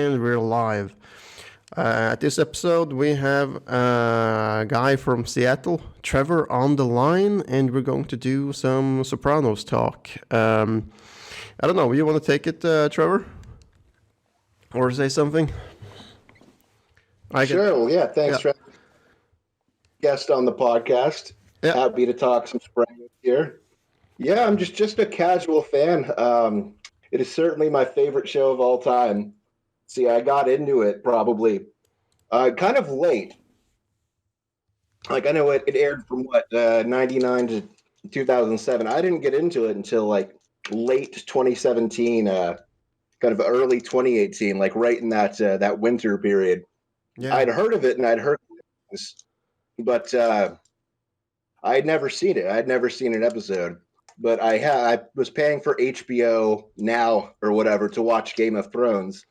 and we're live. At this episode, we have a guy from Seattle, Trevor, on the line, and we're going to do some Sopranos talk. I don't know, you want to take it, Trevor? Or say something? Sure. Well, yeah. Thanks, Yeah, Trevor. Guest on the podcast. yeah. Happy to talk some Sopranos here. Yeah, I'm just a casual fan. It is certainly my favorite show of all time. See, I got into it probably kind of late. Like I know it aired from what 99 to 2007. I didn't get into it until like late 2017, kind of early 2018, like right in that winter period. Yeah. I'd heard of it and I'd heard this, but I'd never seen it. I'd never seen an episode. But I was paying for HBO Now or whatever to watch Game of Thrones.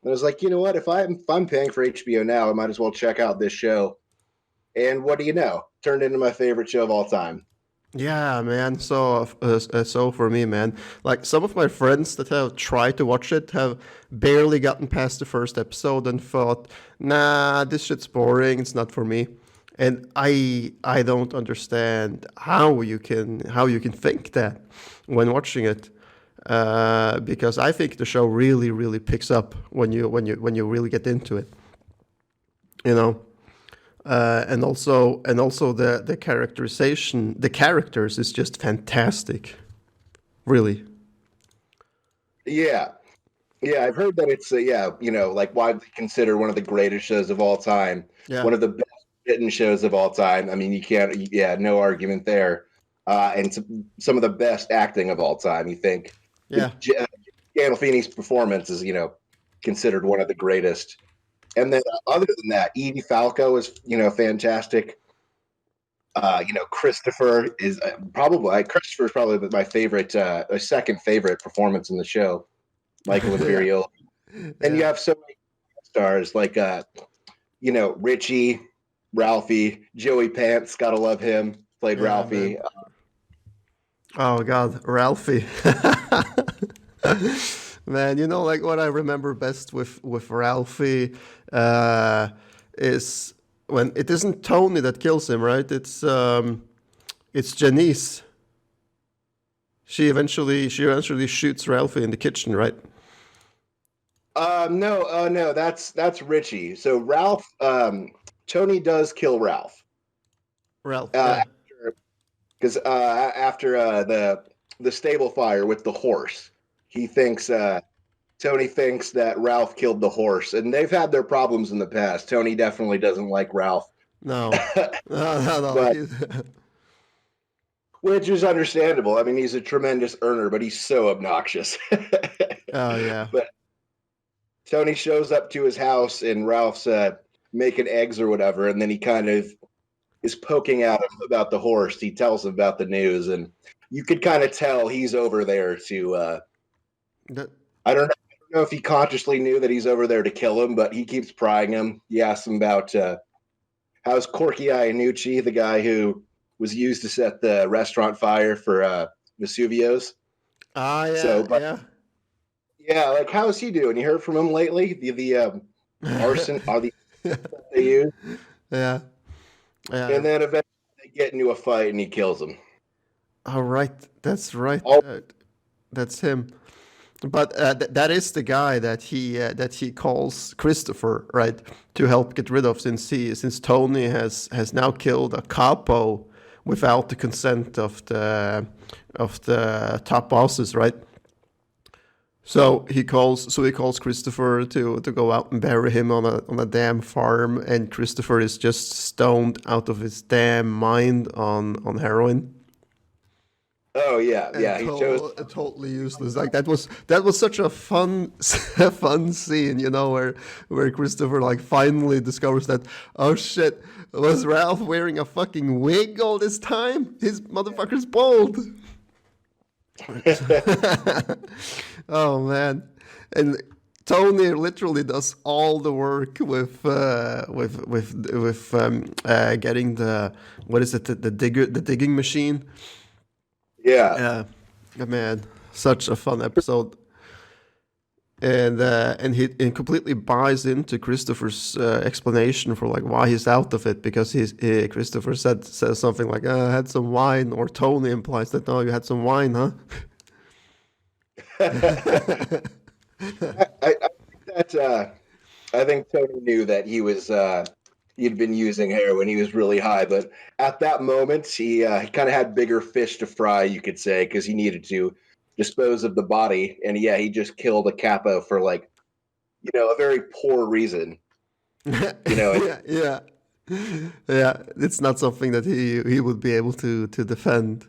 And I was like, you know what? If I'm paying for HBO Now, I might as well check out this show. And what do you know? Turned into my favorite show of all time. Yeah, man. So for me, man, like some of my friends that have tried to watch it have barely gotten past the first episode and thought, "Nah, this shit's boring. It's not for me." And I don't understand how you can think that when watching it, because I think the show really picks up when you really get into it. You know. And also the characterization, the characters is just fantastic, really. Yeah. Yeah, I've heard that it's like widely considered one of the greatest shows of all time, Yeah, one of the best written shows of all time. I mean, you can't, yeah, no argument there. And some of the best acting of all time. You think yeah, Gandolfini's performance is, considered one of the greatest. And then other than that, Edie Falco is, fantastic. Christopher's probably my favorite, second favorite performance in the show. Michael yeah, Imperial. And you yeah, have so many stars like Richie, Ralphie, Joey Pants, gotta love him. Played yeah, man. Ralphie. Oh God, Ralphie. Man, like what I remember best with Ralphie, uh, is when it isn't Tony that kills him, right? It's Janice. She eventually shoots Ralphie in the kitchen, right? No, that's Richie. So Ralph, Tony does kill Ralph. Ralph, Uh, yeah. because after the stable fire with the horse, he thinks Tony thinks that Ralph killed the horse, and they've had their problems in the past. Tony definitely doesn't like Ralph, No, no, no, no. but which is understandable. I mean, he's a tremendous earner, but he's so obnoxious. Oh yeah, But Tony shows up to his house, and Ralph's making eggs or whatever, and then he kind of is poking at him about the horse. He tells him about the news, and you could kind of tell he's over there to. that, I don't know if he consciously knew that he's over there to kill him, but he keeps prying him. He asks him about how's Corky Iannucci, the guy who was used to set the restaurant fire for Vesuvio's. yeah, So, but yeah. yeah, like how's he doing? You heard from him lately? The arson are the they use, Yeah, yeah. and then eventually they get into a fight and he kills him. All right, that's right. Oh, That's him. But that is the guy that he calls Christopher, right, to help get rid of, since Tony has now killed a capo without the consent of the top bosses, right? So he calls Christopher to go out and bury him on a damn farm, and Christopher is just stoned out of his damn mind on heroin. oh yeah, And yeah. He shows. totally useless. Like that was such a fun fun scene, where Christopher like finally discovers that, oh shit, was Ralph wearing a fucking wig all this time? His motherfucker's bald. Oh man, and Tony literally does all the work with getting the, what is it, the digging machine. Yeah, Yeah, man, such a fun episode. and he completely buys into Christopher's explanation for like why he's out of it, because Christopher says something like, I had some wine, or Tony implies that, no, you had some wine, huh? I think that I think Tony knew that he'd been using heroin. He was really high, but at that moment, he kind of had bigger fish to fry, you could say, because he needed to dispose of the body. And yeah, he just killed a capo for like a very poor reason. You know, Yeah, yeah, yeah. It's not something that he would be able to defend.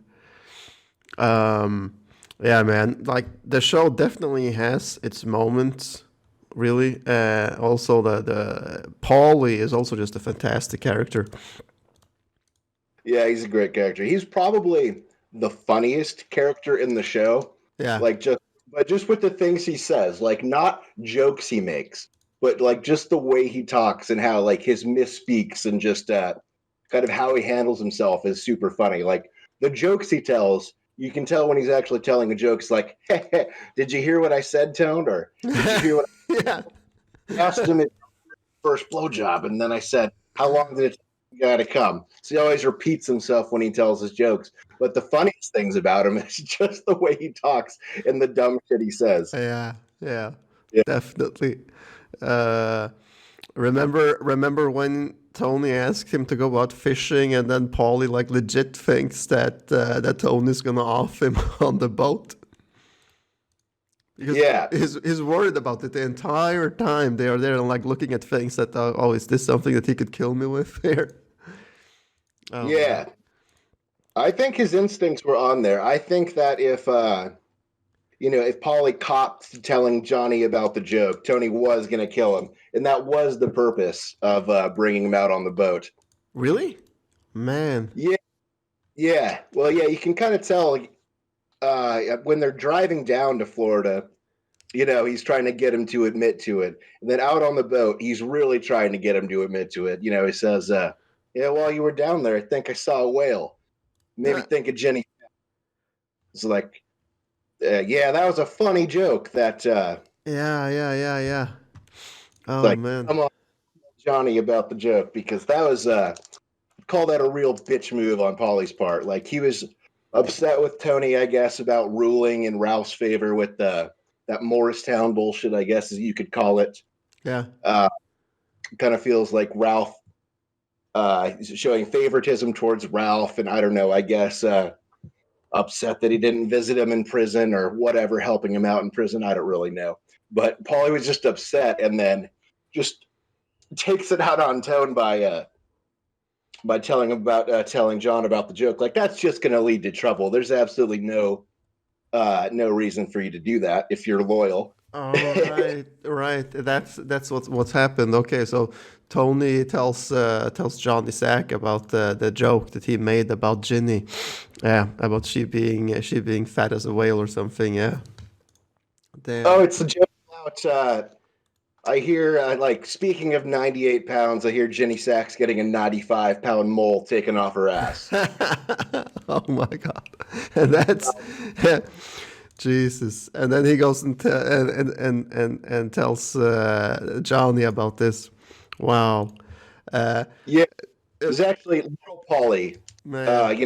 Um, yeah, man. Like the show definitely has its moments. Really. Also, the Paulie is also just a fantastic character. yeah, he's a great character. He's probably the funniest character in the show. Yeah. Like just with the things he says, like not jokes he makes, but like just the way he talks and how like his misspeaks and just kind of how he handles himself is super funny. Like the jokes he tells, you can tell when he's actually telling a joke. It's like, hey, did you hear what I said, Tone? Or did you hear what Yeah. I asked him his first blowjob? And then I said, how long did it take the guy to come? So he always repeats himself when he tells his jokes. But the funniest things about him is just the way he talks and the dumb shit he says. Yeah. Yeah. Yeah. Definitely. Uh, remember when Tony asked him to go out fishing, and then Paulie like legit thinks that Tony's gonna off him on the boat, because Yeah. he's worried about it the entire time. They are there and like looking at things that, oh, is this something that he could kill me with here? Oh man. Yeah. I think his instincts were on there. I think that if Polly copped telling Johnny about the joke, Tony was going to kill him. And that was the purpose of bringing him out on the boat. Really? Man. Yeah. Yeah. Well, yeah, you can kind of tell when they're driving down to Florida, he's trying to get him to admit to it. And then out on the boat, he's really trying to get him to admit to it. He says, yeah, while you were down there, I think I saw a whale. Maybe Yeah, think of Jenny. It's like, yeah, that was a funny joke. That yeah. Oh like, man. come on, Johnny, about the joke, because that was call that a real bitch move on Polly's part. Like he was upset with Tony, I guess, about ruling in Ralph's favor with that Morristown bullshit, I guess, as you could call it. Yeah. Kind of feels like Ralph showing favoritism towards Ralph, and I don't know, I guess upset that he didn't visit him in prison or whatever, helping him out in prison. I don't really know. But Paulie was just upset, and then just takes it out on Tone by telling John about the joke. Like that's just going to lead to trouble. There's absolutely no reason for you to do that if you're loyal. Oh, right, right. That's what's happened. Okay, so Tony tells Johnny Sack about the joke that he made about Ginny. Yeah, about she being fat as a whale or something. Yeah. Oh, Damn. it's a joke about. I hear like speaking of 98 pounds, I hear Jenny Sachs getting a 95-pound mole taken off her ass. Oh my god. And that's Jesus. And then he goes and tells Johnny about this. Wow. Uh, Yeah, it was actually little Paulie. man.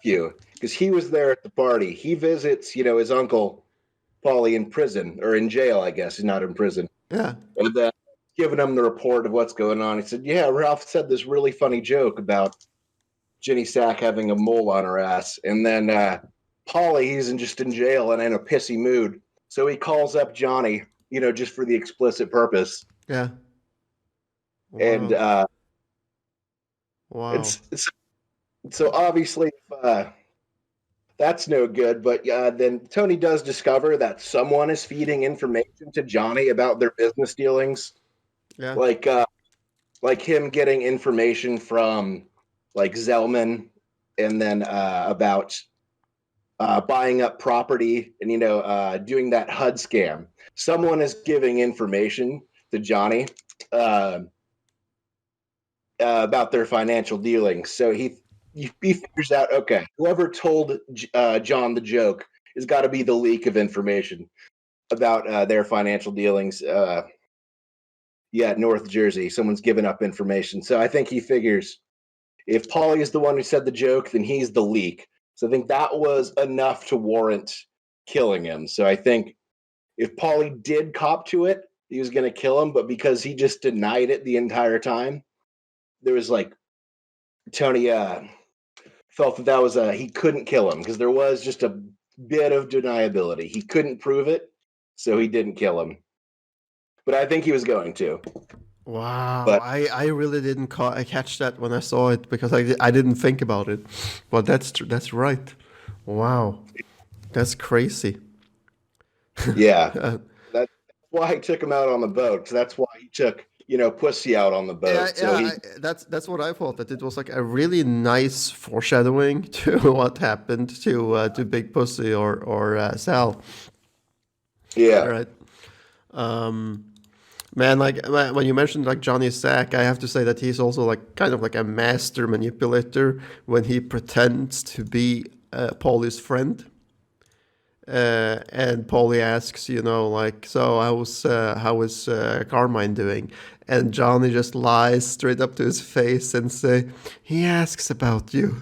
You because he was there at the party. He visits, his uncle Paulie in prison or in jail. I guess he's not in prison. Yeah. And then giving him the report of what's going on, he said, "Yeah, Ralph said this really funny joke about Jenny Sack having a mole on her ass." And then Paulie, he's just in jail and in a pissy mood, so he calls up Johnny, just for the explicit purpose. Yeah. And Wow. Wow. it's so obviously that's no good. But then Tony does discover that someone is feeding information to Johnny about their business dealings, Yeah. like him getting information from like Zellman, and then about buying up property and doing that HUD scam. Someone is giving information to Johnny uh, about their financial dealings. So he figures out, okay, whoever told John the joke has got to be the leak of information. about their financial dealings. Yeah, North Jersey. Someone's given up information. So I think he figures if Paulie is the one who said the joke, then he's the leak. So I think that was enough to warrant killing him. So I think if Paulie did cop to it, he was going to kill him. But because he just denied it the entire time, there was like Tony felt that was he couldn't kill him because there was just a bit of deniability. He couldn't prove it, so he didn't kill him. But I think he was going to. Wow, But I really didn't catch that when I saw it because I didn't think about it, but that's right. Wow, that's crazy. yeah, Uh, that's why he took him out on the boat. That's why he took Pussy out on the yeah, boat. So yeah, he that's what I thought. That it was like a really nice foreshadowing to what happened to Big Pussy or Sal. yeah. Right. Man, like when you mentioned like Johnny Sack, I have to say that he's also like kind of like a master manipulator when he pretends to be Paulie's friend. And Paulie asks, like, so how is Carmine doing? And Johnny just lies straight up to his face and say, he asks about you,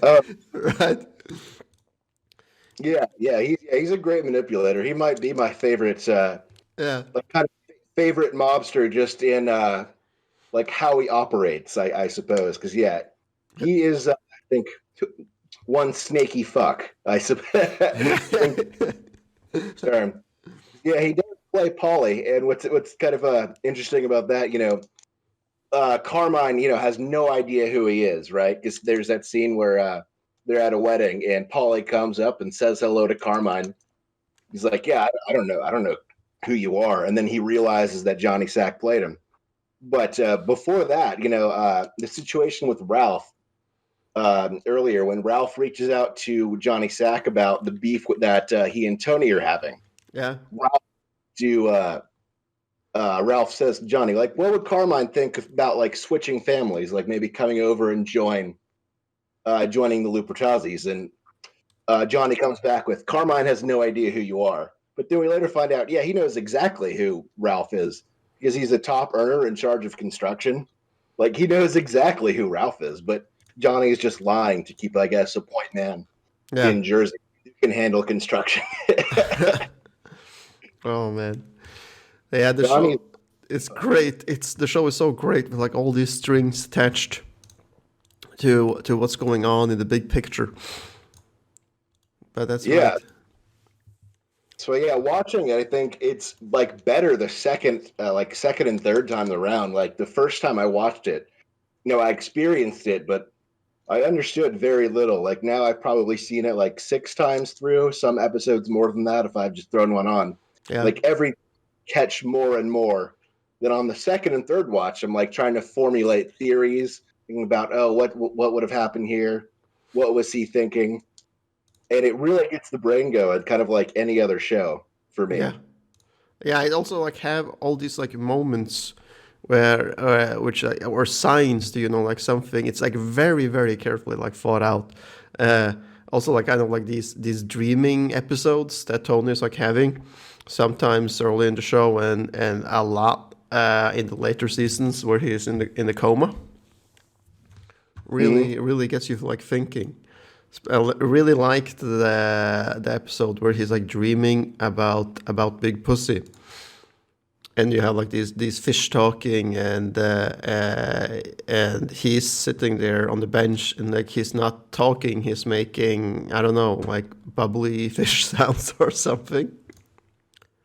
Oh right? yeah. He's a great manipulator. He might be my favorite Yeah, like kind of favorite mobster just in like how he operates, I suppose. Because yeah, he is I think one snaky fuck. I suppose. think term. Yeah, he does play Paulie, and what's kind of interesting about that, Carmine, has no idea who he is, right? Because there's that scene where they're at a wedding, and Paulie comes up and says hello to Carmine. He's like, "Yeah, I don't know who you are," and then he realizes that Johnny Sack played him. But before that, the situation with Ralph earlier, when Ralph reaches out to Johnny Sack about the beef that he and Tony are having, yeah, Ralph to Ralph says to Johnny, like, what would Carmine think about like switching families, like maybe coming over and joining the Lupertazis? And Johnny comes back with, Carmine has no idea who you are. But then we later find out, yeah, he knows exactly who Ralph is because he's a top earner in charge of construction. Like he knows exactly who Ralph is, but Johnny is just lying to keep, I guess, a point man yeah. in Jersey who can handle construction. Oh man, yeah. The Johnny, show is great. The show is so great with like all these strings attached to what's going on in the big picture. But that's yeah. right. So yeah, watching it, I think it's like better the second and third time around. Like the first time I watched it, I experienced it, but I understood very little. Like now I've probably seen it like six times through, some episodes more than that if I've just thrown one on. Yeah, Like every catch more and more. Then on the second and third watch, I'm like trying to formulate theories, thinking about, oh, what would have happened here? What was he thinking? And it really gets the brain going, kind of like any other show for yeah, me. yeah. I also like have all these like moments where which or signs to like something. It's like very very carefully like thought out. Uh, Also like kind of like these dreaming episodes that Tony is like having sometimes early in the show and a lot in the later seasons where he's in the coma. Mm-hmm. Really gets you like thinking. Really liked the episode where he's like dreaming about Big Pussy, and you have like these fish talking, and he's sitting there on the bench, and like he's not talking, he's making, I don't know, like bubbly fish sounds or something.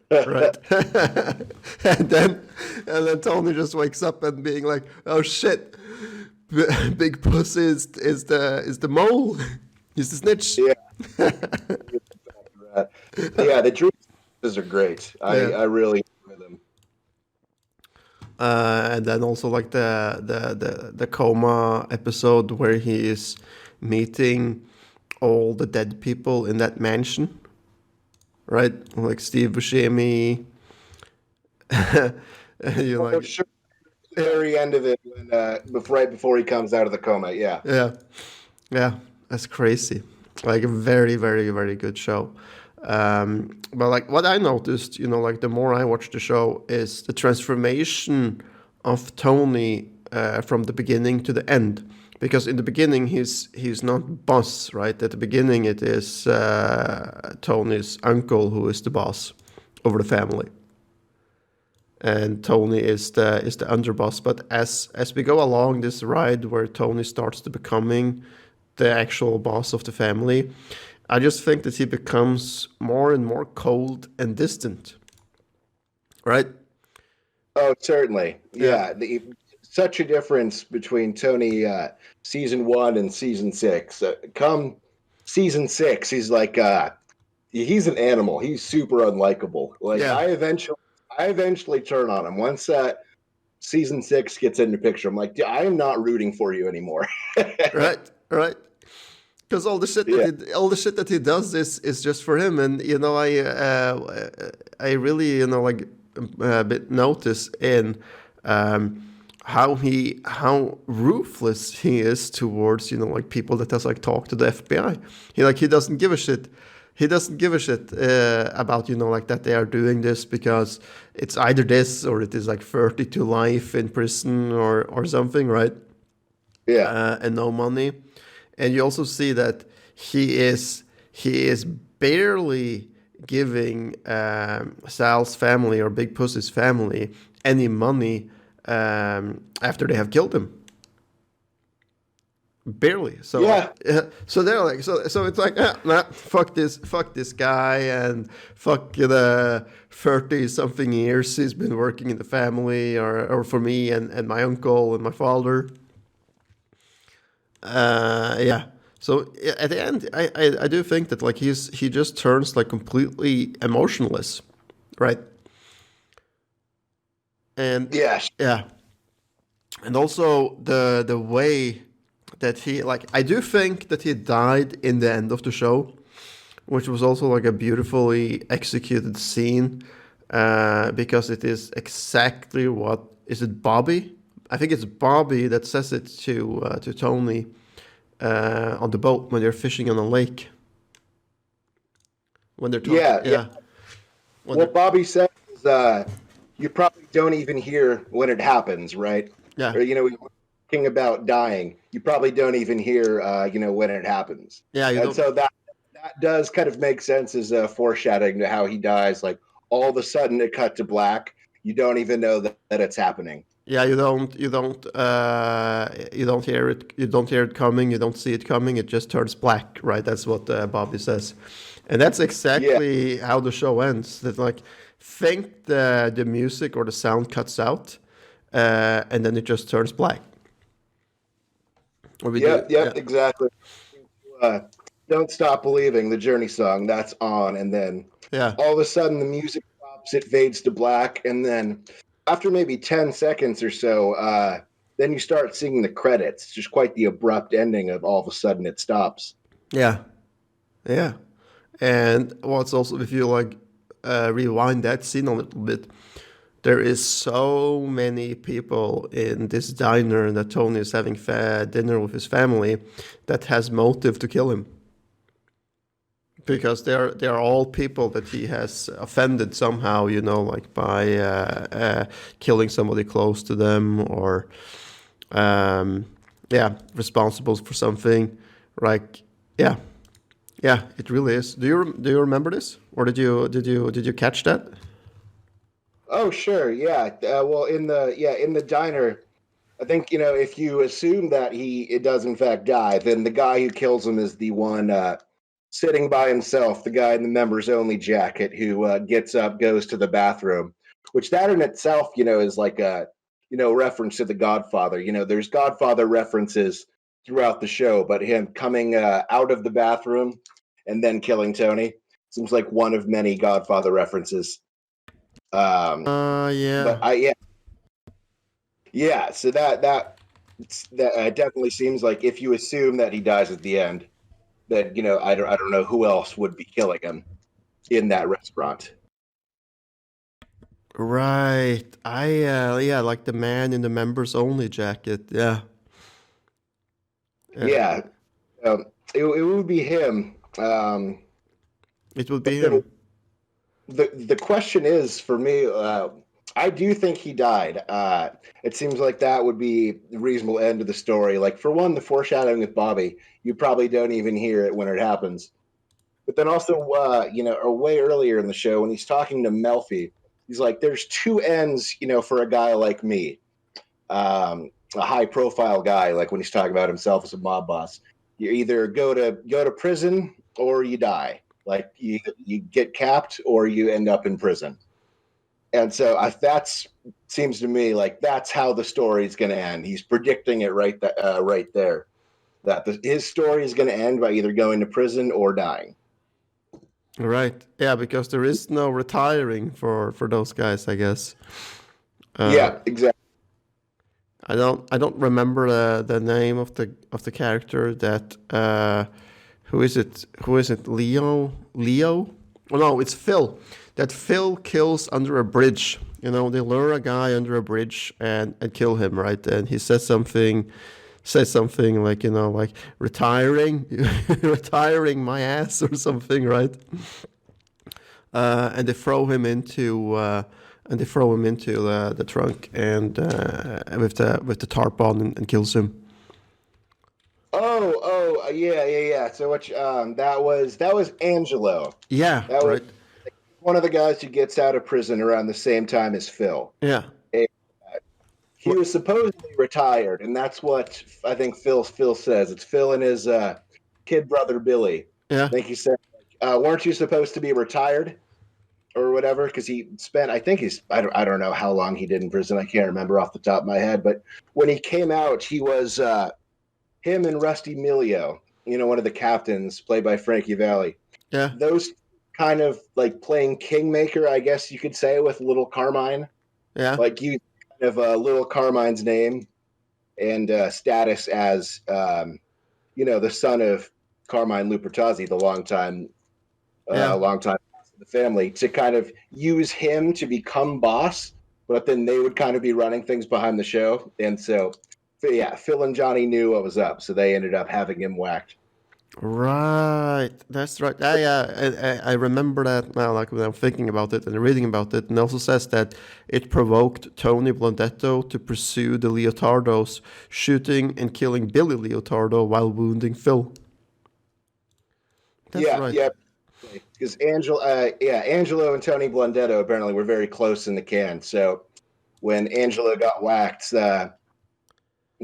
Right. And then Tony just wakes up and being like, oh shit, Big Pussy is the mole. He's the snitch. Yeah, yeah. The dreams are great. I Yeah. I really enjoy them. And then also like the coma episode where he is meeting all the dead people in that mansion, right? Like Steve Buscemi. You Oh, like, sure. The yeah, very end of it, when right before he comes out of the coma. Yeah, yeah, yeah. That's crazy. Like a very, very, very good show. But like what I noticed, like the more I watch the show, is the transformation of Tony from the beginning to the end. Because in the beginning he's not boss, right? At the beginning it is Tony's uncle who is the boss over the family, and Tony is the underboss. But as we go along this ride where Tony starts to becoming the actual boss of the family, I just think that he becomes more and more cold and distant, right? Oh, certainly. Yeah, Yeah, such a difference between Tony season 1 and season 6. Come season 6, he's an animal. He's super unlikable. Like yeah, I eventually turn on him once season 6 gets in the picture. I'm like, I am not rooting for you anymore. right, right. Because Yeah. all the shit that he does is just for him, and I really like bit notice in how ruthless he is towards like people that has like talked to the FBI. He doesn't give a shit. He doesn't give a shit about like that they are doing this because it's either this or it is like 30 to life in prison or something, right? Yeah. And no money. And you also see that he is barely giving Sal's family or Big Pussy's family any money after they have killed him. Barely. So like, Yeah. so they're like, so it's like, nah, fuck this guy, and fuck the 30 something years he's been working in the family, or for me and my uncle and my father. Yeah. So at the end, I do think that like he just turns like completely emotionless, right? And Yeah. yeah, and also the way that he like I do think that he died in the end of the show, which was also like a beautifully executed scene, because it is exactly what is it Bobby? I think it's Bobby that says it to Tony on the boat when they're fishing on a lake. When they're talking, Yeah. Yeah. yeah, when they're What Bobby said is you probably don't even hear when it happens, right? yeah, Or talking about dying, you probably don't even hear when it happens. yeah, you And don't, so that does kind of make sense as a foreshadowing to how he dies. Like all of a sudden it cut to black. You don't even know that it's happening. yeah, you don't hear it coming, you don't see it coming. It just turns black, right? That's what Bobby says, and that's Yeah. exactly how the show ends. That like think the music or the sound cuts out, and then it just turns black. Or we do, Yep. yeah, Yep. Exactly. Uh, don't stop believing the Journey song that's on, and then yeah. all of a sudden the music stops, it fades to black, and then after maybe 10 seconds or so, then you start seeing the credits. Just quite the abrupt ending of all of a sudden it stops. Yeah, yeah. And what's also, if you like rewind that scene a little bit, there is so many people in this diner that Tony is having dinner with his family that has motive to kill him, because they are all people that he has offended somehow, like by killing somebody close to them, or yeah, responsible for something. Like, yeah, yeah, it really is. Do you remember this, or did you catch that? Oh, sure, yeah. Well, in the diner, I think if you assume that it does in fact die, then the guy who kills him is the one sitting by himself, the guy in the members only jacket who gets up, goes to the bathroom, which that in itself, is like a reference to the Godfather. There's Godfather references throughout the show, but him coming out of the bathroom and then killing Tony seems like one of many Godfather references. Um, Yeah, but yeah, so that definitely seems like if you assume that he dies at the end, that I don't know who else would be killing him in that restaurant. right. Yeah, like the man in the members only jacket. Yeah, uh, Yeah, it would be him. It would But be then him. the question is for me, I do think he died. It seems like that would be the reasonable end of the story. Like for one, the foreshadowing with Bobby, you probably don't even hear it when it happens. But then also, or way earlier in the show when he's talking to Melfi, he's like, "There's two ends, for a guy like me, a high profile guy. Like when he's talking about himself as a mob boss, you either go to prison or you die. Like you get capped or you end up in prison." And so that's seems to me like that's how the story is going to end. He's predicting it right there that his story is going to end by either going to prison or dying. Right. Yeah, because there is no retiring for those guys, I guess. Uh, Yeah, exactly. I don't remember the name of the character that who is it? Who is it? Leo? Oh no, it's Phil. That Phil kills under a bridge. They lure a guy under a bridge and kill him, right? And he says something like, like retiring, retiring my ass or something, right? And they throw him into the trunk and with the tarp on and kills him. Yeah. So which that was Angelo. Yeah, That was right. one of the guys who gets out of prison around the same time as Phil. Yeah, And he was supposedly retired, and that's what I think Phil says. It's Phil and his kid brother Billy. yeah, I think he said, "Weren't you supposed to be retired?" or whatever, because he spent, I think I don't know how long he did in prison. I can't remember off the top of my head, but when he came out, he was him and Rusty Milio, one of the captains played by Frankie Valli. yeah, Those kind of like playing kingmaker, I guess you could say, with Little Carmine, yeah, like you kind of Little Carmine's name and status as the son of Carmine Lupertazzi, the yeah. long time boss of the family, to kind of use him to become boss, but then they would kind of be running things behind the show. And so, yeah, Phil and Johnny knew what was up, so they ended up having him whacked. Right, that's right. I remember that now. Like when I'm thinking about it and reading about it, and it also says that it provoked Tony Blondetto to pursue the Leotardos, shooting and killing Billy Leotardo while wounding Phil. That's Yeah, right. yeah, because Angelo and Tony Blondetto apparently were very close in the can. So when Angelo got whacked,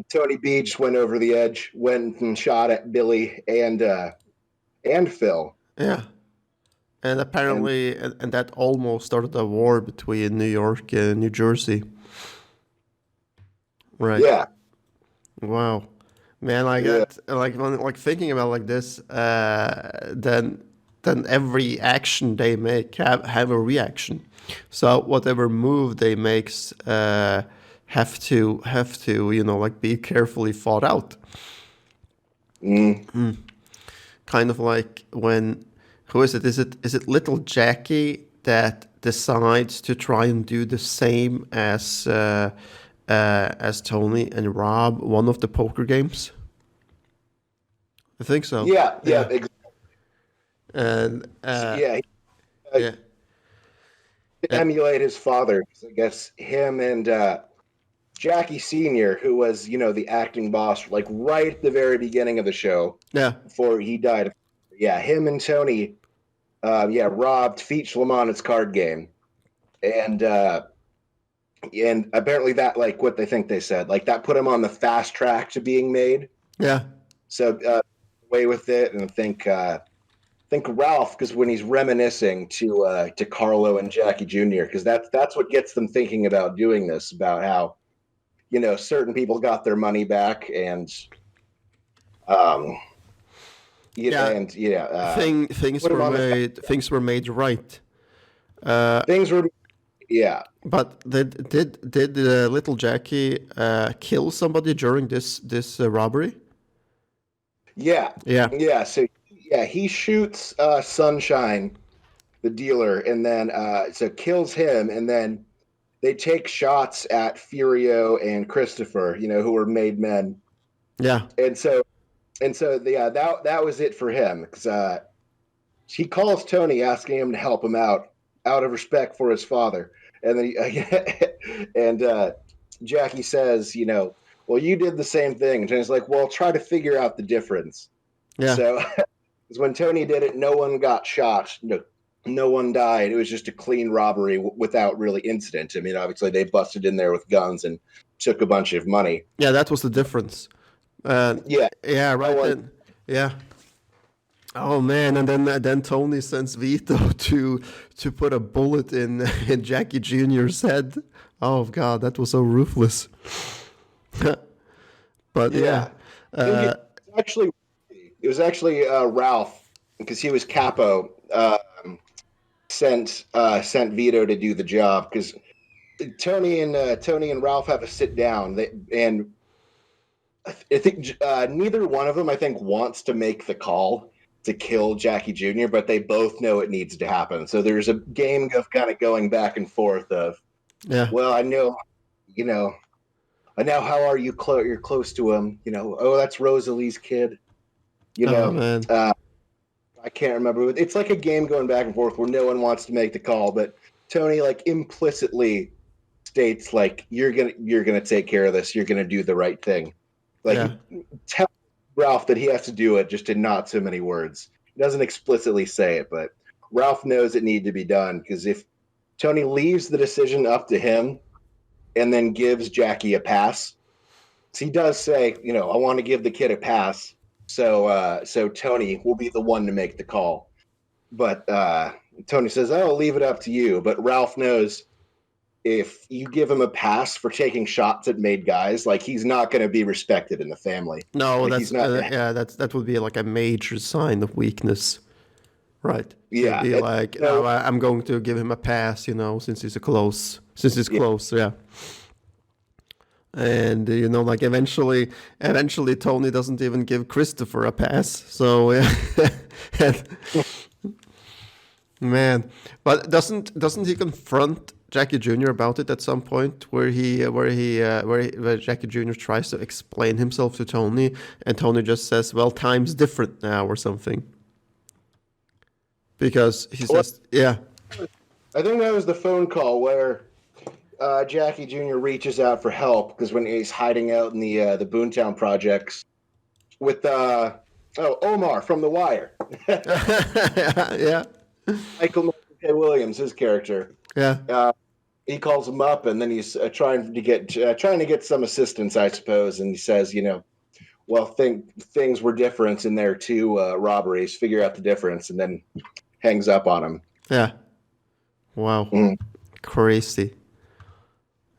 Tony Beach went over the edge, went and shot at Billy and Phil. Yeah. And And apparently, and that almost started a war between New York and New Jersey. Right. yeah, Wow. Man, like yeah, that, like thinking about like this, then every action they make have a reaction. So whatever move they makes, have to like be carefully thought out. mm, Kind of like when, who is it? Is it little Jackie that decides to try and do the same as Tony and Rob one of the poker games? I think so. yeah, yeah, Yeah. And yeah. yeah, To uh, emulate his father, 'cause I guess him and Jackie Senior, who was the acting boss, like right at the very beginning of the show yeah, before he died. Yeah, him and Tony, robbed Feet Lamon's card game, and apparently that, like what they think they said, like that put him on the fast track to being made. yeah, So away with it, and think Ralph, because when he's reminiscing to Carlo and Jackie Jr., because that's what gets them thinking about doing this, about how certain people got their money back, and um yeah. Things put him were on the made. Things were made right. Uh, things were yeah but did little Jackie kill somebody during this robbery? yeah Yeah, yeah so yeah he shoots Sunshine, the dealer, and then so kills him, and then they take shots at Furio and Christopher, who were made men. yeah, And so yeah, that was it for him, because he calls Tony asking him to help him out of respect for his father. And then Jackie says, well, you did the same thing. And Tony's like, well, try to figure out the difference. Yeah. So when Tony did it, no one got shot. No one died. It was just a clean robbery without really incident. I mean, obviously they busted in there with guns and took a bunch of money. Yeah, that was the difference. Yeah. Yeah, right No one, then. Yeah. Oh man, and then Tony sends Vito to put a bullet in Jackie Jr.'s head. Oh god, that was so ruthless. But yeah. I think it was actually Ralph, because he was capo, sent Vito to do the job, because Tony and Ralph have a sit down. And I think neither one of them, I think, wants to make the call to kill Jackie Jr., but they both know it needs to happen. So there's a game of kind of going back and forth of, Yeah. well, I know how are you you're close to him, oh, that's Rosalie's kid, Oh man. I can't remember. It's like a game going back and forth where no one wants to make the call, but Tony like implicitly states like, you're gonna take care of this, you're gonna do the right thing. Like, Yeah. tell Ralph that he has to do it, just in not so many words. He doesn't explicitly say it, but Ralph knows it needs to be done, because if Tony leaves the decision up to him and then gives Jackie a pass, he does say, I want to give the kid a pass, so Tony will be the one to make the call. But Tony says, I'll leave it up to you. But Ralph knows if you give him a pass for taking shots at made guys, like, he's not going to be respected in the family. No, Like, that's he's not. that would be like a major sign of weakness, right? To Yeah. be like, No, no, I'm going to give him a pass, since he's close, yeah. And like eventually Tony doesn't even give Christopher a pass. So yeah. And- man, but doesn't he confront Jackie Jr. about it at some point, where Jackie Jr. tries to explain himself to Tony, and Tony just says, "Well, time's different now," or something. Because he says, "Yeah, I think that was the phone call where Jackie Jr. reaches out for help, because when he's hiding out in the Boontown projects with Omar from The Wire, yeah, Michael K. Williams, his character. yeah, He calls him up, and then he's trying to get some assistance, I suppose. And he says, well, things were different in their two robberies. Figure out the difference, and then hangs up on him. yeah." Wow, Mm. crazy.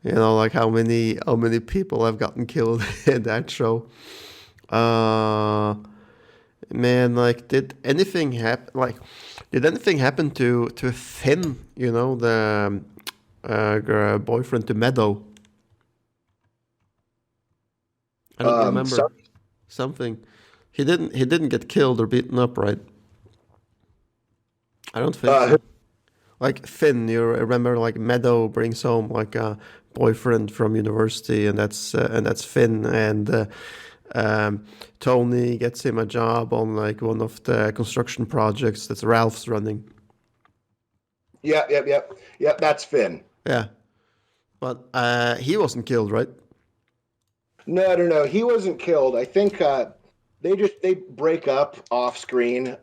Like how many people have gotten killed in that show. Man, like, did anything happen? Like, did anything happen to Finn? The boyfriend to Meadow. I don't remember. Something. He didn't get killed or beaten up, right? I don't think so. Like Finn, you remember, like Meadow brings home like a boyfriend from university, and that's Finn, and Tony gets him a job on like one of the construction projects that Ralph's running. Yep. That's Finn. Yeah, but he wasn't killed, right? No. He wasn't killed. I think they break up off screen.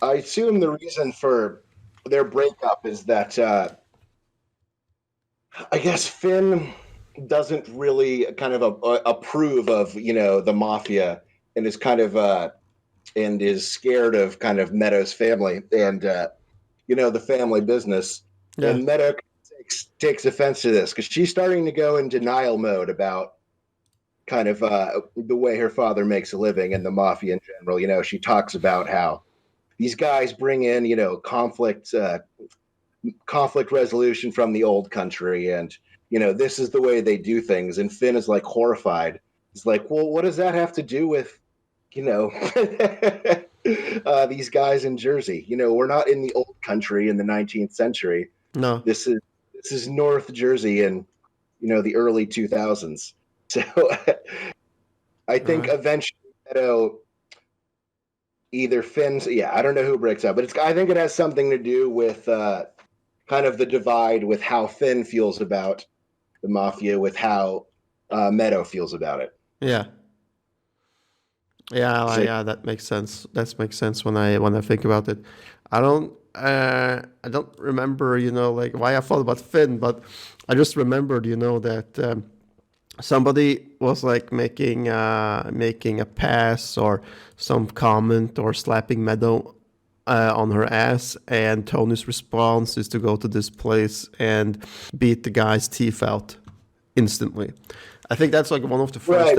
I assume the reason for their breakup is that I guess Finn doesn't really kind of approve of the mafia, and is kind of and is scared of kind of Meadow's family, and the family business. Yeah. And Meadow takes offense to this, because she's starting to go in denial mode about kind of the way her father makes a living, and the mafia in general. She talks about how these guys bring in conflict resolution from the old country, and this is the way they do things. And Finn is like horrified. He's like, well, what does that have to do with these guys in Jersey? We're not in the old country in the 19th century. No. This is North Jersey in the early 2000s. So I think eventually Meadow either Finn's. Yeah, I don't know who breaks up, but I think it has something to do with kind of the divide with how Finn feels about the mafia, with how Meadow feels about it. Yeah. Yeah, So, yeah, that makes sense. That makes sense when I think about it. I don't remember, like why I thought about Finn, but I just remembered, that somebody was like making a pass or some comment or slapping Meadow on her ass, and Tony's response is to go to this place and beat the guy's teeth out instantly. I think that's like one of the right.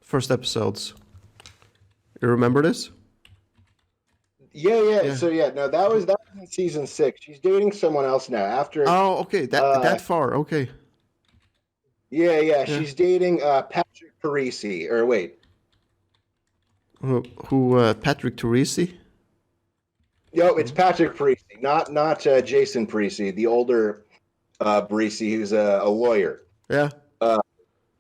first episodes. You remember this? Yeah, yeah. Yeah. So yeah, no, that was in season 6. She's dating someone else now. After Oh, okay. uh That far. Okay. yeah, yeah, Yeah. she's dating Patrick Parisi. Or wait. Who Patrick Turisi? No, it's Patrick Parisi, not Jason Parisi, the older Parisi who's a lawyer. Yeah. Uh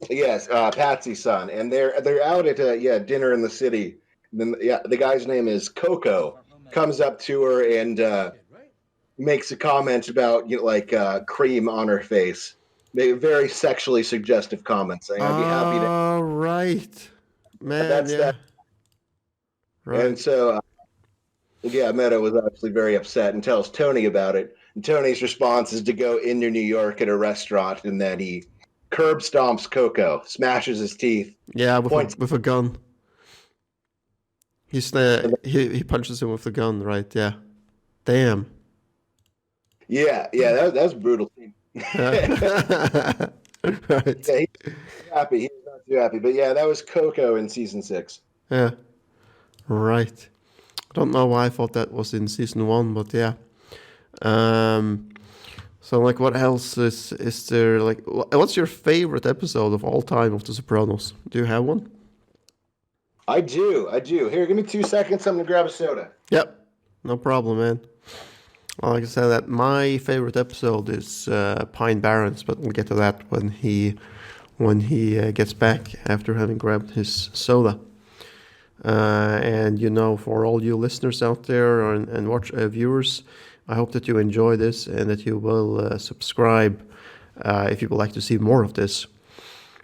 yes, Patsy's son. And they're out at dinner in the city. And then yeah, the guy's name is Coco. Comes up to her and makes a comment about like cream on her face. Very sexually suggestive comments, saying, "I'd be happy to." All right. Man, That's yeah. that. Right. And so, yeah, Meadow was actually very upset and tells Tony about it. And Tony's response is to go into New York at a restaurant, and then he curb stomps Coco, smashes his teeth, Yeah, points. with a gun. He punches him with the gun, right? Yeah. Damn. Yeah, yeah, that's brutal. Yeah. Right. Yeah, he's happy. He's not too happy, but yeah, that was Coco in season 6. Yeah. Right. I don't know why I thought that was in season one, but yeah. Um. So like, what else is there? Like, what's your favorite episode of all time of The Sopranos? Do you have one? I do, I do. Here, give me 2 seconds. I'm gonna grab a soda. Yep. No problem, man. Well, like I said, that my favorite episode is Pine Barrens, but we'll get to that when he gets back after having grabbed his soda. And for all you listeners out there and watch viewers, I hope that you enjoy this and that you will subscribe if you would like to see more of this.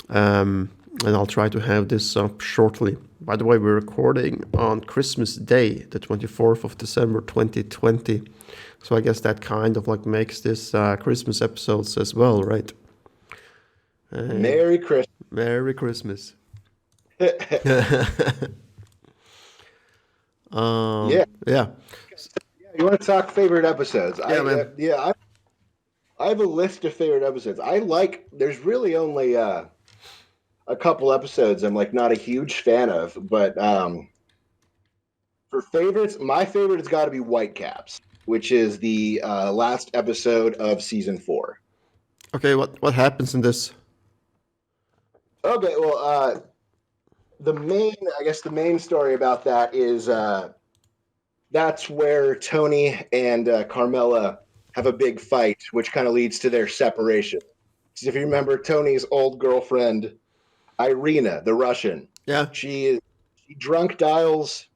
And I'll try to have this up shortly. By the way, we're recording on Christmas Day, the 24th of December 2020. So I guess that kind of like makes this Christmas episodes as well, right? Merry Christmas. Merry Christmas. Yeah. Yeah. You want to talk favorite episodes? Yeah, man. I have a list of favorite episodes. There's really only a couple episodes I'm like not a huge fan of, but for favorites, my favorite has got to be Whitecaps, which is the last episode of season 4. Okay, what happens in this? Okay, well, the main story about that is that's where Tony and Carmela have a big fight, which kind of leads to their separation. Because if you remember, Tony's old girlfriend, Irina, the Russian, Yeah. she drunk dials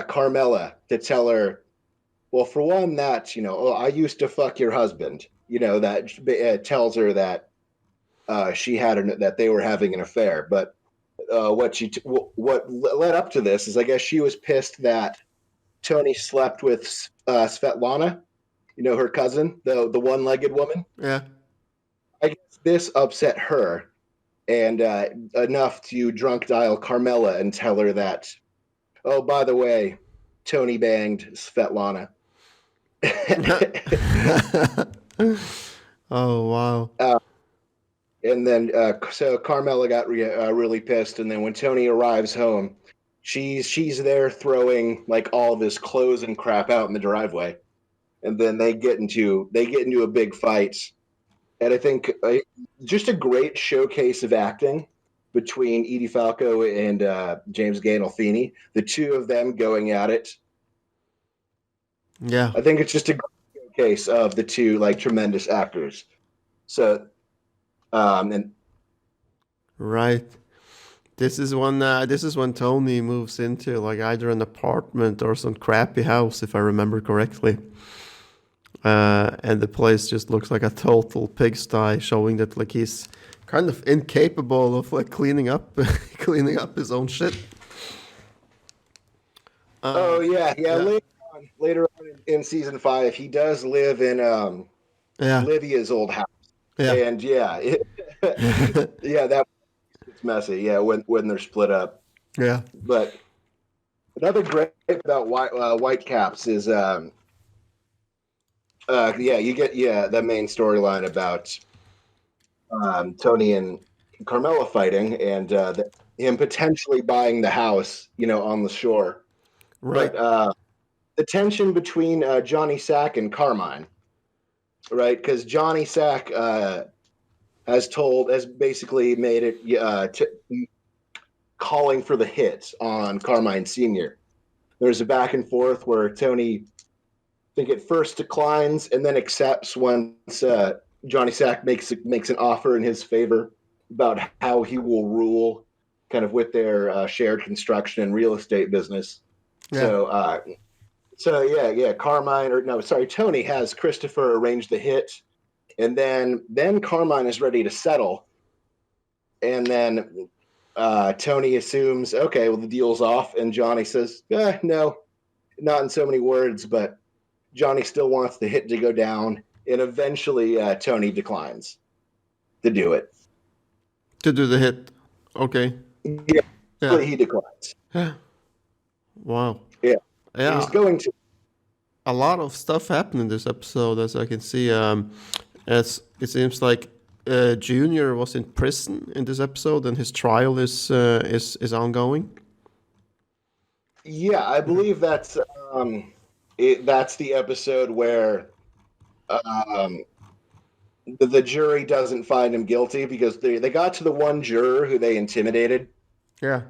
Carmela to tell her, well, for one, that oh, I used to fuck your husband. That tells her that that they were having an affair. But what led up to this is, I guess, she was pissed that Tony slept with Svetlana, her cousin, the one-legged woman. Yeah. I guess this upset her, and enough to drunk dial Carmela and tell her that, oh, by the way, Tony banged Svetlana. Oh, wow. And then so Carmela got really pissed, and then when Tony arrives home, she's there throwing like all of his clothes and crap out in the driveway, and then they get into a big fight. And I think just a great showcase of acting between Edie Falco and James Gandolfini, the two of them going at it. Yeah. I think it's just a great showcase of the two like tremendous actors. So, and Right. This is when Tony moves into like either an apartment or some crappy house, if I remember correctly. And the place just looks like a total pigsty, showing that like he's kind of incapable of like cleaning up cleaning up his own shit. Oh yeah, yeah. Yeah, Later on in season 5, he does live in yeah, Livia's old house, yeah, and yeah, that it's messy. Yeah, when they're split up. yeah. But another great about Whitecaps is yeah, you get the main storyline about Tony and Carmela fighting, and him potentially buying the house, on the shore. Right, But the tension between Johnny Sack and Carmine, right? Because Johnny Sack has basically made it calling for the hit on Carmine Sr. There's a back and forth where Tony, I think, at first declines and then accepts once Johnny Sack makes an offer in his favor about how he will rule, kind of with their shared construction and real estate business. yeah. So yeah, Carmine, or no, sorry, Tony has Christopher arrange the hit, and then Carmine is ready to settle, and then Tony assumes, okay, well the deal's off, and Johnny says, no, not in so many words, but Johnny still wants the hit to go down, and eventually Tony declines to do it. To do the hit. Okay. Yeah, Yeah. he declines. Wow. Yeah, Yeah. he's going to. A lot of stuff happened in this episode, as I can see. As it seems like Junior was in prison in this episode, and his trial is ongoing. Yeah, I believe that's the episode where um, the jury doesn't find him guilty because they got to the one juror who they intimidated, Yeah.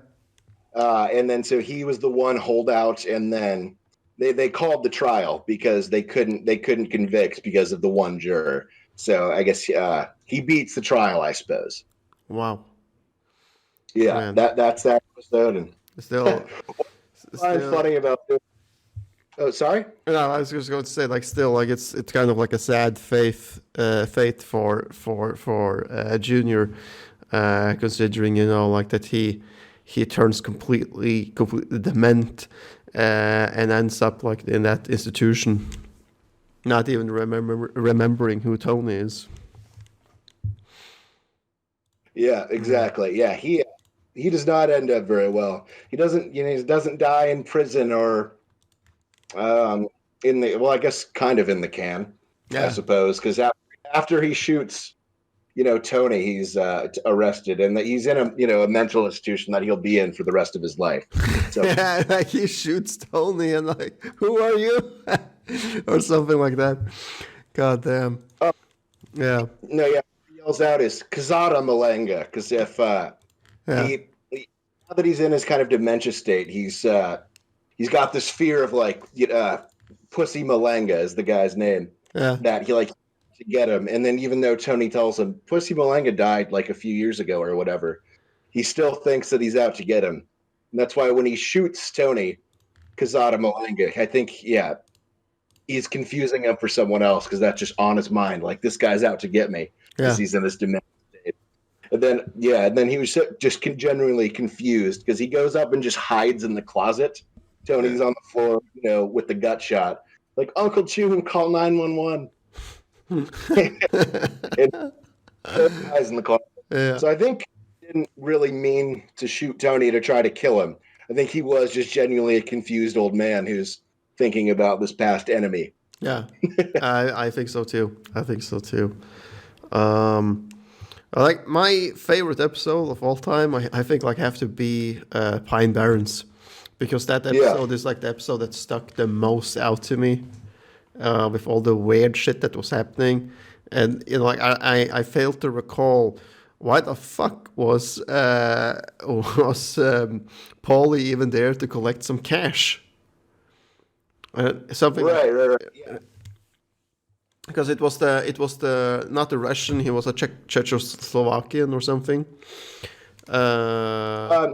and then so he was the one holdout, and then they called the trial because they couldn't convict because of the one juror. So I guess he beats the trial, I suppose. Wow. Yeah, Man. that's that episode. And Still, what I find still. funny about this. Oh, sorry. No, I was just going to say, like, still, like, it's kind of like a sad fate for Junior, considering like that he turns completely dement, and ends up like in that institution, not even remembering who Tony is. Yeah, exactly. Yeah, he does not end up very well. He doesn't die in prison or um I guess kind of in the can, I Yeah, suppose, because after he shoots, Tony, he's arrested, and that he's in a mental institution that he'll be in for the rest of his life. So yeah, like he shoots Tony and like, who are you, or something like that. God damn. oh, Yeah, no, yeah, he yells out is Kazada Malenga, because if yeah, now that he's in his kind of dementia state, he's got this fear of like Pussy Malenga is the guy's name, yeah, that he like to get him. And then even though Tony tells him Pussy Malenga died like a few years ago or whatever, he still thinks that he's out to get him. And that's why when he shoots Tony, Kazada Malenga, I think, yeah, he's confusing him for someone else because that's just on his mind. Like, this guy's out to get me because yeah, he's in this dementia state. And then he was just genuinely confused because he goes up and just hides in the closet. yeah. Tony's on the floor, with the gut shot. Like, Uncle Chew, call 911. And guys in the closet. Yeah, So I think he didn't really mean to shoot Tony to try to kill him. I think he was just genuinely a confused old man who's thinking about this past enemy. yeah. I think so too. I think so too. Um, like my favorite episode of all time, I think like have to be Pine Barrens, because that Yeah. episode is like the episode that stuck the most out to me, with all the weird shit that was happening, and like I failed to recall why the fuck was Paulie even there to collect some cash, something like. Right. Yeah. Because it was the not the Russian, he was a Czechoslovakian or something. Uh, Um,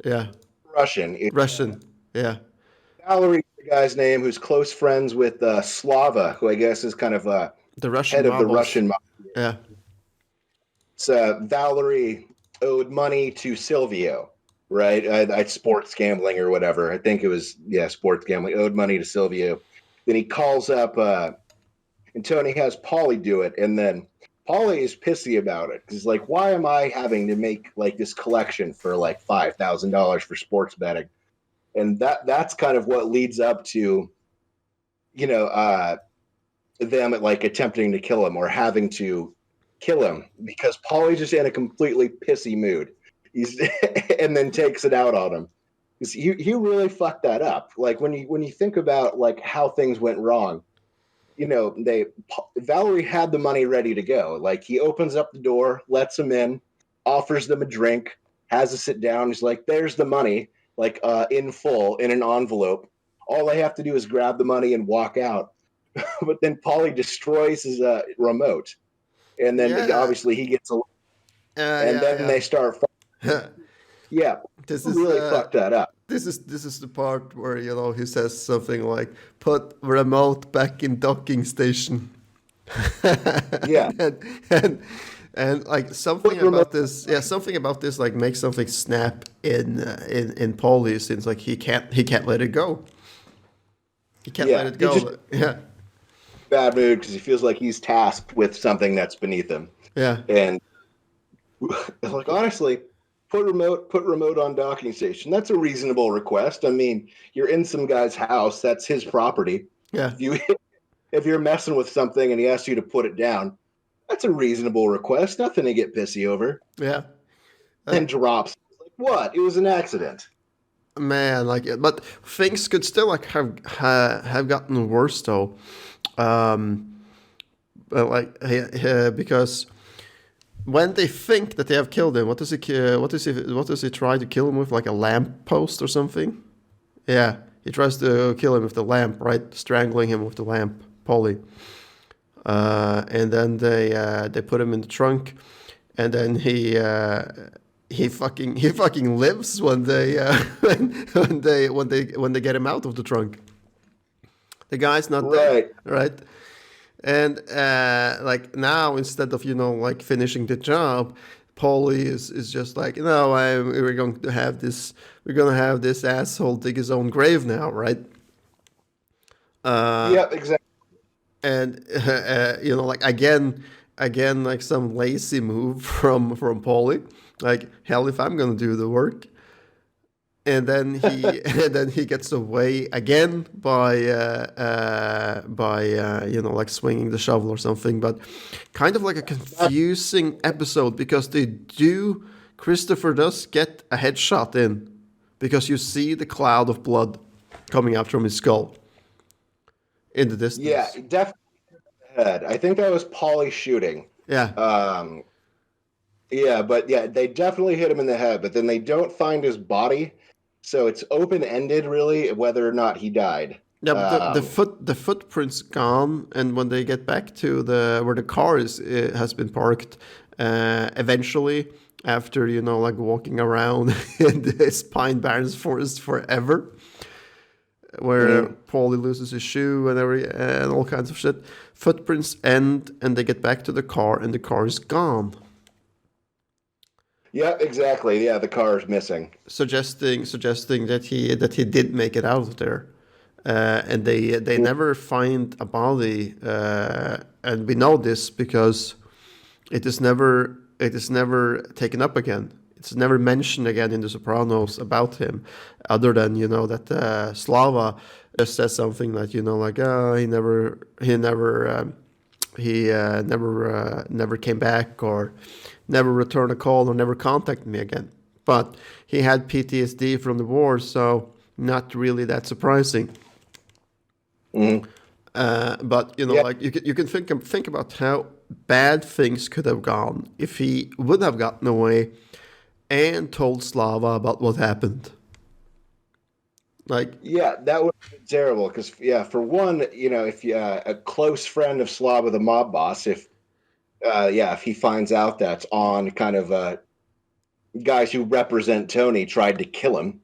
yeah, Russian. Russian. Yeah, Valerie, the guy's name, who's close friends with Slava, who I guess is kind of the Russian head of the mob boss. Russian mafia. Yeah, So Valerie owed money to Silvio, right? Sports gambling or whatever. I think it was, yeah, sports gambling. Owed money to Silvio. Then he calls up, and Tony has Paulie do it. And then Paulie is pissy about it. He's like, why am I having to make like this collection for like $5,000 for sports betting? And that's kind of what leads up to, you know, them like attempting to kill him or having to kill him because Paulie's just in a completely pissy mood. He's and then takes it out on him. Because he really fucked that up. Like when you think about like how things went wrong, Valerie had the money ready to go. Like he opens up the door, lets them in, offers them a drink, has a sit down. He's like, "There's the money, like in full in an envelope. All I have to do is grab the money and walk out." But then Paulie destroys his remote, and then yeah, obviously he gets a, and then yeah, they start. yeah. Yeah, this is really fucked that up. this is the part where he says something like, "Put remote back in docking station." Yeah, and, and like something put remote. about this, yeah, something about this like makes something snap in Paulie, since like he can't let it go. He can't let Yeah, it he just go. Yeah, bad mood because he feels like he's tasked with something that's beneath him, yeah, and like honestly, put remote on docking station. That's a reasonable request. I mean, you're in some guy's house. That's his property. yeah, If you if you're messing with something and he asks you to put it down, that's a reasonable request. Nothing to get pissy over. yeah. Then And drops. Like, what? It was an accident. man, like, but things could still like have gotten worse though. Um, like because when they think that they have killed him, what does he try to kill him with, like a lamp post or something? Yeah, he tries to kill him with the lamp, right? Strangling him with the lamp, Polly. And then they put him in the trunk, and then he fucking lives when they when they get him out of the trunk. The guy's not dead, Right. right? And like now, instead of like finishing the job, Paulie is just like, no, we're gonna have this asshole dig his own grave now, right? Yep, exactly. And like again, like some lazy move from Paulie. Like, hell, if I'm gonna do the work, and then he and then he gets away again by like swinging the shovel or something. But kind of like a confusing episode, because Christopher does get a headshot in, because you see the cloud of blood coming out from his skull in the Yeah, distance. definitely head. I think that was Paulie shooting. Yeah. Um, yeah, but yeah, they definitely hit him in the head, but then they don't find his body. So it's open ended, really, whether or not he died. Yeah, but Um, the footprints gone, and when they get back to the where the car has been parked, eventually, after like walking around in this Pine Barrens forest forever, where mhm. Paulie loses his shoe and all kinds of shit, footprints end, and they get back to the car, and the car is gone, Yeah, exactly. Yeah, the car is missing. suggesting that he did make it out of there. And they never find a body, and we know this because it is never taken up again. It's never mentioned again in The Sopranos about him, other than that Slava just says something that like, oh, he never came back, or never returned a call, or never contacted me again. But he had PTSD from the war, so not really that surprising. Mhm. But Yeah, like you can think about how bad things could have gone if he would have gotten away and told Slava about what happened. Like, yeah, that would be terrible. Because yeah, for one, if you a close friend of Slava, the mob boss, if he finds out that's on kind of guys who represent Tony tried to kill him,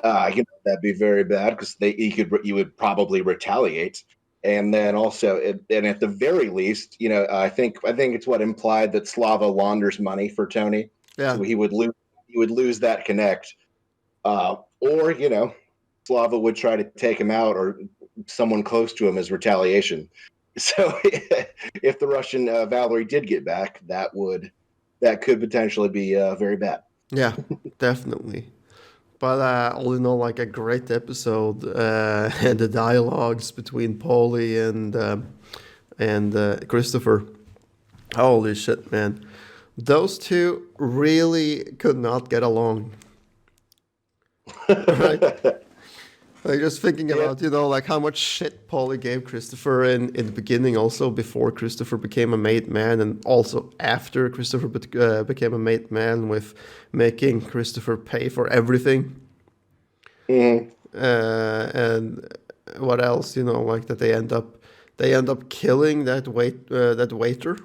that'd be very bad because he would probably retaliate. And then also, and at the very least, I think it's what implied that Slava launders money for Tony, Yeah. so he would lose that connect, or Slava would try to take him out, or someone close to him as retaliation. So if the Russian Valerie did get back, that could potentially be very bad. Yeah, definitely. But all in all, like a great episode, and the dialogues between Paulie and Christopher. Holy shit, man! Those two really could not get along, right? Like just thinking Yeah. about like how much shit Paulie gave Christopher in the beginning, also before Christopher became a made man, and also after Christopher became a made man, with making Christopher pay for everything. Mhm. And what else? Like that they end up killing that waiter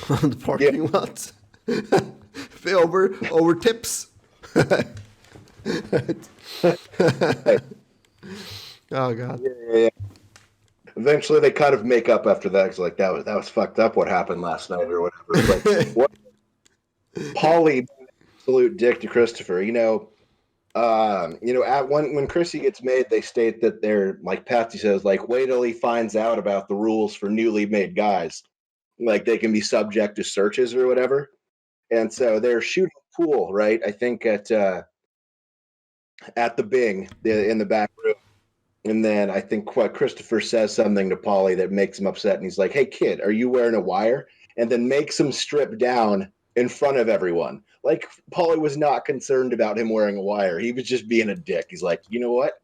on the Yeah. parking lot. over tips. Oh god. Yeah. Eventually, they kind of make up after that. It's like that was fucked up. What happened last night or whatever. But what Paulie, absolute dick to Christopher. At when Chrissy gets made, they state that they're like Patsy says, like wait till he finds out about the rules for newly made guys, like they can be subject to searches or whatever. And so they're shooting pool, right? I think at the Bing in the back room. And then I think what Christopher says something to Polly that makes him upset, and he's like, "Hey kid, are you wearing a wire?" And then makes him strip down in front of everyone. Like Polly was not concerned about him wearing a wire. He was just being a dick. He's like, you know what?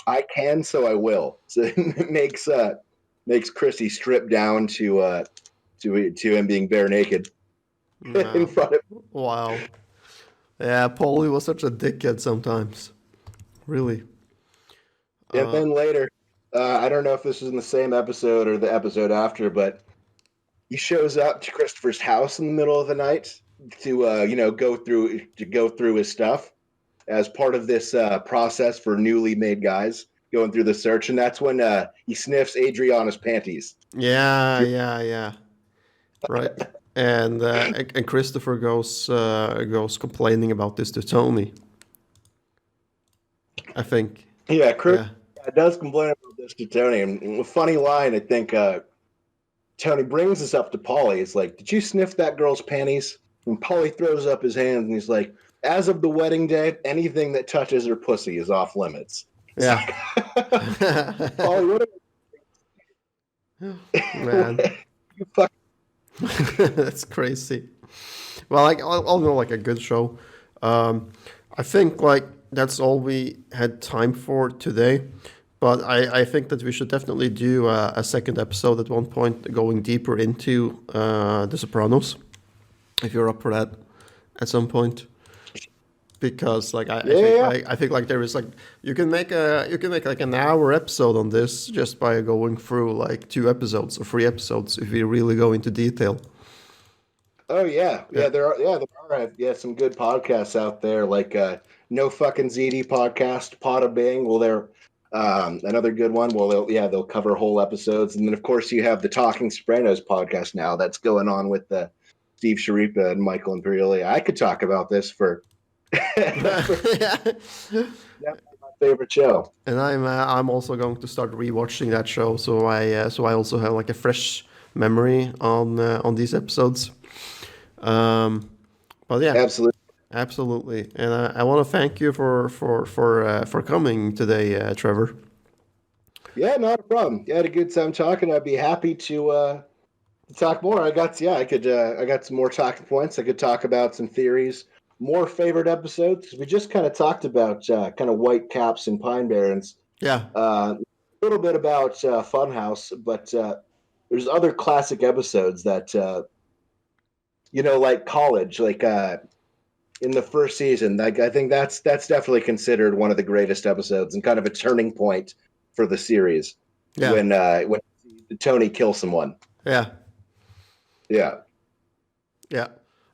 I can, so I will. So it makes Chrissy strip down to him being bare naked in No. front of. Wow. Yeah, Paulie was such a dickhead sometimes. Really. And Uh, then later, I don't know if this was in the same episode or the episode after, but he shows up to Christopher's house in the middle of the night to go through his stuff as part of this process for newly made guys going through the search, and that's when he sniffs Adriana's panties. yeah, yeah, yeah. Right. And Christopher goes complaining about this to Tony. I think. Yeah, Chris Yeah. does complain about this to Tony, and a funny line. I think Tony brings this up to Paulie. It's like, "Did you sniff that girl's panties?" And Paulie throws up his hands and he's like, "As of the wedding day, anything that touches her pussy is off limits." It's Yeah. like, Paulie, what Man, you fuck? that's crazy. Well, like all know, like a good show. I think like that's all we had time for today. But I think that we should definitely do a second episode at one point, going deeper into The Sopranos, if you're up for that at some point. Because like I Yeah, think yeah. like I think like there is like you can make like an hour episode on this just by going through like 2 episodes or 3 episodes if we really go into detail. Oh yeah, Yeah. yeah. There are some good podcasts out there, like No Fucking ZD podcast, Pot Bing. Well, they're another good one. Well, they'll cover whole episodes, and then of course you have the Talking Sopranos podcast now that's going on with Steve Sharipa and Michael Imperioli. I could talk about this for Yeah. definitely my favorite show. And I'm also going to start rewatching that show, so I also have like a fresh memory on these episodes. Um, but yeah, Absolutely. absolutely. And I want to thank you for coming today, Trevor. Yeah, not a problem. You had a good time talking. I'd be happy to talk more. I got some more talking points. I could talk about some theories, more favorite episodes, because we just kind of talked about kind of White Caps and Pine Barrens, Yeah, a little bit about Funhouse, but there's other classic episodes that like College, like in the first season. Like I think that's definitely considered one of the greatest episodes and kind of a turning point for the series yeah, when Tony kills someone. yeah, Yeah. yeah.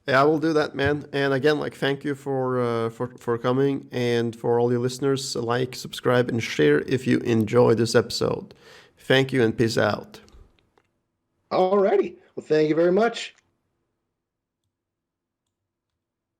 Yeah, I will do that, man. And again, like, thank you for coming, and for all your listeners, like, subscribe, and share if you enjoyed this episode. Thank you, and peace out. Alrighty. Well, thank you very much.